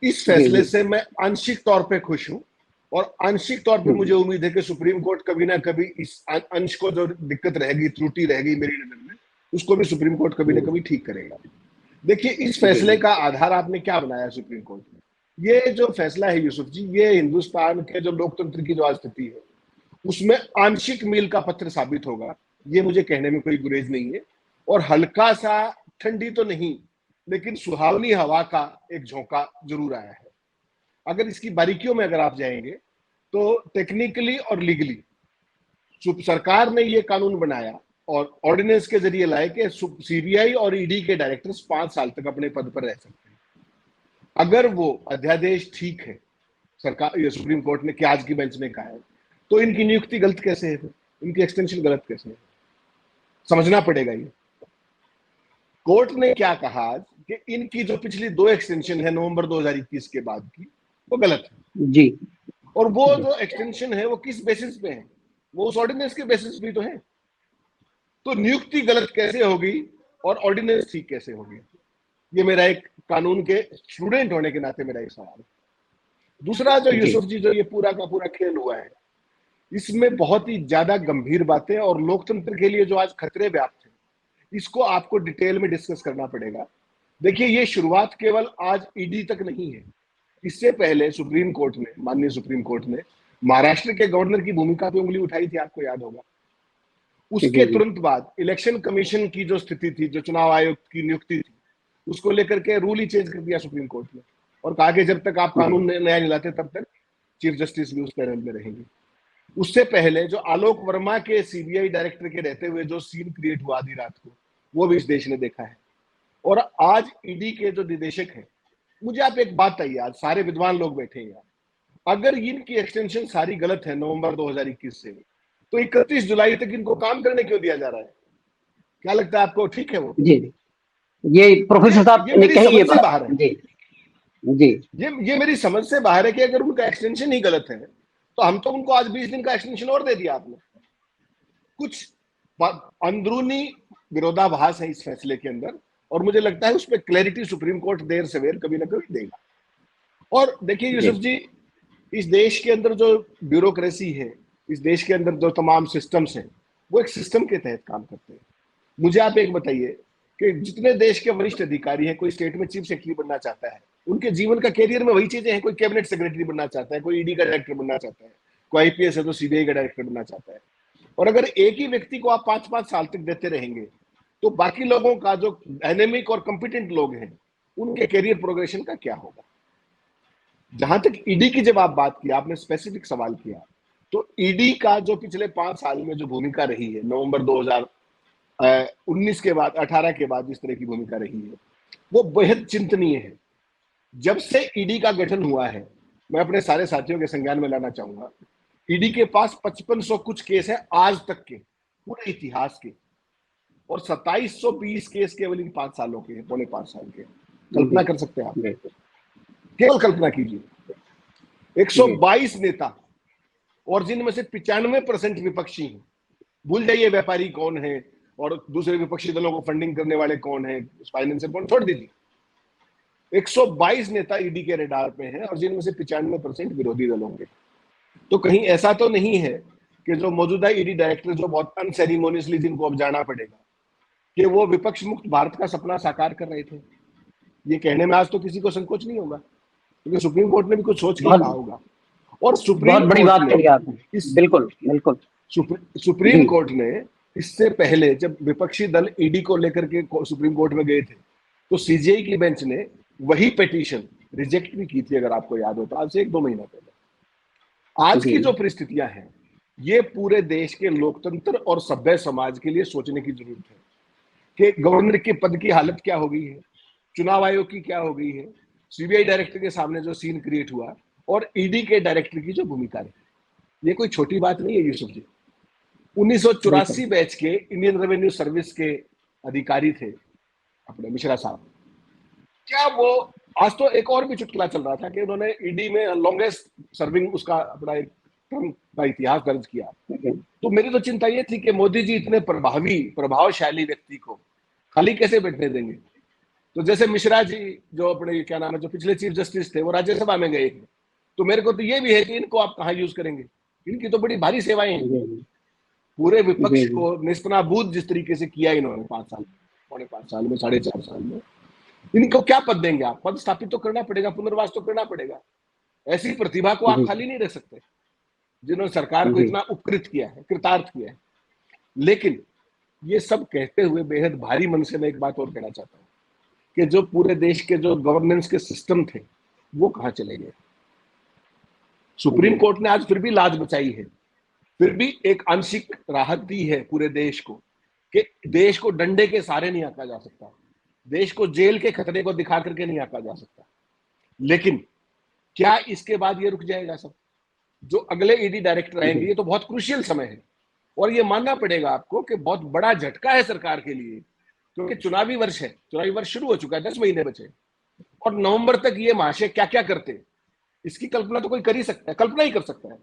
इस जी फैसले जी से मैं आंशिक तौर पे खुश हूं, और आंशिक तौर पे मुझे उम्मीद है कि सुप्रीम कोर्ट कभी ना कभी इस अंश को जो दिक्कत रहेगी, त्रुटि रहेगी मेरी नजर में, उसको भी सुप्रीम कोर्ट कभी ना कभी ठीक करेगा। देखिए, इस जी फैसले जी का आधार आपने क्या बनाया सुप्रीम कोर्ट में? ये जो फैसला है यूसुफ जी, ये हिंदुस्तान के जो लोकतंत्र की जो आज स्थिति है उसमें आंशिक मील का पत्थर साबित होगा, ये मुझे कहने में कोई गुरेज नहीं है। और हल्का सा, ठंडी तो नहीं लेकिन सुहावनी हवा का एक झोंका जरूर आया है। अगर इसकी बारीकियों में अगर आप जाएंगे तो टेक्निकली और लीगली सरकार ने ये कानून बनाया और ऑर्डिनेंस के जरिए लाए कि सीबीआई और ईडी के डायरेक्टर्स 5 साल तक अपने पद पर रह सकते हैं। अगर वो अध्यादेश ठीक है, सरकार, ये सुप्रीम कोर्ट ने, कि आज की बेंच ने कहा है, तो इनकी नियुक्ति गलत कैसे है? फिर इनकी एक्सटेंशन गलत कैसे है? समझना पड़ेगा ये। कोर्ट ने क्या कहा आज कि इनकी जो पिछली 2 एक्सटेंशन है नवंबर 2021 के बाद की, वो गलत है। जी और वो जी जो एक्सटेंशन है वो किस बेसिस पे है? वो उस ऑर्डिनेंस के बेसिस पे तो है। तो नियुक्ति गलत कैसे होगी और ऑर्डिनेंस ठीक कैसे होगी? ये मेरा एक कानून के स्टूडेंट होने के नाते मेरा एक सवाल है। दूसरा, जो जी यूसुफ जी, जो ये पूरा का पूरा खेल हुआ है, इसमें बहुत ही ज्यादा गंभीर बातें और लोकतंत्र के लिए जो आज खतरे व्याप्त हैं, इसको आपको डिटेल में डिस्कस करना पड़ेगा। देखिए, ये शुरुआत केवल आज ईडी तक नहीं है। इससे पहले सुप्रीम कोर्ट ने, माननीय सुप्रीम कोर्ट ने महाराष्ट्र के गवर्नर की भूमिका पे उंगली उठाई थी, आपको याद होगा। उसके जी जी तुरंत बाद इलेक्शन कमीशन की जो स्थिति थी, जो चुनाव आयोग की नियुक्ति थी, उसको लेकर के रूल ही चेंज कर दिया सुप्रीम कोर्ट ने, और कहा कि जब तक आप जी कानून नया नहीं लाते तब तक चीफ जस्टिस भी उस पैनल में रहेंगे। उससे पहले जो आलोक वर्मा के सीबीआई डायरेक्टर के रहते हुए जो सीन क्रिएट हुआ आधी रात को, वो भी इस देश ने देखा है। और आज ईडी के जो निदेशक हैं, मुझे आप एक बात बताइए, आज सारे विद्वान लोग बैठे हैं यहाँ, अगर इनकी एक्सटेंशन सारी गलत है नवंबर 2021 से, तो 31 जुलाई तक इनको काम करने क्यों दिया जा रहा है? क्या लगता है आपको, ठीक है वो? जी ये प्रोफेसर साहब ये ने मेरी कही समझ ये से बात। बाहर है। जी जी ये मेरी समझ से बाहर है कि अगर उनका एक्सटेंशन ही गलत है, तो हम तो उनको आज 20 दिन का एक्सटेंशन और दे दिया आपने। कुछ अंदरूनी विरोधाभास है इस फैसले के अंदर, और मुझे लगता है उस पर क्लैरिटी सुप्रीम कोर्ट देर सवेर कभी ना कभी देगा। और देखिए जी यूसुफ जी, इस देश के अंदर जो ब्यूरोक्रेसी है, इस देश के अंदर जो तमाम सिस्टम्स हैं, वो एक सिस्टम के तहत काम करते हैं। मुझे आप एक बताइए कि जितने देश के वरिष्ठ अधिकारी हैं, कोई स्टेट में चीफ सेक्रेटरी बनना चाहता है, उनके जीवन का कैरियर में वही चीजें हैं। कोई कैबिनेट सेक्रेटरी बनना चाहता है, कोई ईडी का डायरेक्टर बनना चाहता है, कोई आईपीएस है तो सीबीआई का डायरेक्टर बनना चाहता है। और अगर एक ही व्यक्ति को आप 5-5 साल तक देते रहेंगे, तो बाकी लोगों का, जो डायनेमिक और कॉम्पिटेंट लोग हैं, उनके कैरियर प्रोग्रेशन का क्या होगा? जहां तक ईडी की जब आप बात की, आपने स्पेसिफिक सवाल किया, तो ईडी का जो पिछले 5 साल में जो भूमिका रही है, नवंबर 2019 के बाद, 18 के बाद जिस तरह की भूमिका रही है, वो बेहद चिंतनीय है। जब से ईडी का गठन हुआ है, मैं अपने सारे साथियों के संज्ञान में लाना चाहूंगा, ईडी के पास 5500 कुछ केस है आज तक के, पूरे इतिहास के, और 2720 केस केवल इन 5 सालों के, पौने 5 साल के। कल्पना जी कर सकते हैं आप? जी केवल कल्पना कीजिए, जी 122 नेता, और जिनमें से 95% विपक्षी हैं। भूल जाइए व्यापारी कौन है और दूसरे विपक्षी दलों को फंडिंग करने वाले कौन है, फाइनेंसर कौन, छोड़ दीजिए। 122 नेता ईडी के रडार पे हैं, और जिनमें से 95% विरोधी दलों के। तो कहीं ऐसा तो नहीं है कि जो मौजूदा ईडी डायरेक्टर, जो बहुत अनसेरिमोनियसली, जिनको अब जाना पड़ेगा, कि वो विपक्ष मुक्त भारत का सपना साकार कर रहे थे? ये कहने में आज तो किसी को संकोच नहीं होगा, क्योंकि सुप्रीम कोर्ट ने भी कुछ सोच के ही बहुत कहा होगा। और बहुत सुप्रीम बड़ी कोर्ट बात ने कही आपने। इस बिल्कुल बिल्कुल। सुप्रीम जी कोर्ट ने इससे पहले, जब विपक्षी दल ईडी को लेकर के सुप्रीम कोर्ट में गए थे, तो सीजीआई की बेंच ने वही पिटीशन रिजेक्ट भी की थी, अगर आपको याद हो तो, आज से 1-2 महीना पहले। आज जी की जो परिस्थितियां हैं, ये पूरे देश के लोकतंत्र और सभ्य समाज के लिए सोचने की जरूरत है कि गवर्नर के पद की हालत क्या हो गई है, चुनाव आयोग की क्या हो गई है, सीबीआई डायरेक्टर के सामने जो सीन क्रिएट हुआ, और ईडी के डायरेक्टर की जो भूमिका रही। ये कोई छोटी बात नहीं है यूसुफ जी। बिल्कुल 1984 बैच के इंडियन रेवेन्यू सर्विस के अधिकारी थे अपने मिश्रा साहब। क्या वो, आज तो एक और भी चुटकुला चल रहा था कि उन्होंने ईडी में लॉन्गेस्ट सर्विंग उसका अपना एक टर्म का इतिहास दर्ज किया। जी तो मेरी तो चिंता ये थी कि मोदी जी इतने प्रभावशाली व्यक्ति को खाली कैसे बैठने देंगे? तो जैसे मिश्रा जी जो अपने क्या नाम है, जो पिछले चीफ जस्टिस थे, वो राज्यसभा में गए थे, तो मेरे को तो ये भी है कि इनको आप कहाँ यूज करेंगे, इनकी तो बड़ी भारी सेवाएं हैं। जी पूरे जी विपक्ष जी को निस्तना-बूद जिस तरीके से किया इन्होंने 5 साल, पौने 5 साल में, 4.5 साल में, इनको क्या पद देंगे आप? पद स्थापित तो करना पड़ेगा, पुनर्वास तो करना पड़ेगा। ऐसी प्रतिभा को आप जी खाली नहीं रह सकते, जिन्होंने सरकार को जी इतना उपकृत किया है, कृतार्थ किया है। लेकिन ये सब कहते हुए बेहद भारी मन से मैं एक बात और कहना चाहता हूँ कि जो पूरे देश के जो गवर्नेंस के सिस्टम थे, वो कहाँ चले गए? सुप्रीम कोर्ट ने आज फिर भी लाज बचाई है, फिर भी एक आंशिक राहत दी है पूरे देश को कि देश को डंडे के सहारे नहीं आंका जा सकता, देश को जेल के खतरे को दिखा करके नहीं आंका जा सकता। लेकिन क्या इसके बाद ये रुक जाएगा सब? जो अगले ईडी डायरेक्टर आएंगे, ये तो बहुत क्रूशियल समय है और ये मानना पड़ेगा आपको कि बहुत बड़ा झटका है सरकार के लिए, क्योंकि चुनावी वर्ष है, चुनावी वर्ष शुरू हो चुका है, 10 महीने बचे और नवंबर तक ये महाशय क्या क्या करते, इसकी कल्पना तो कोई कर ही सकता है, कल्पना ही कर सकता है।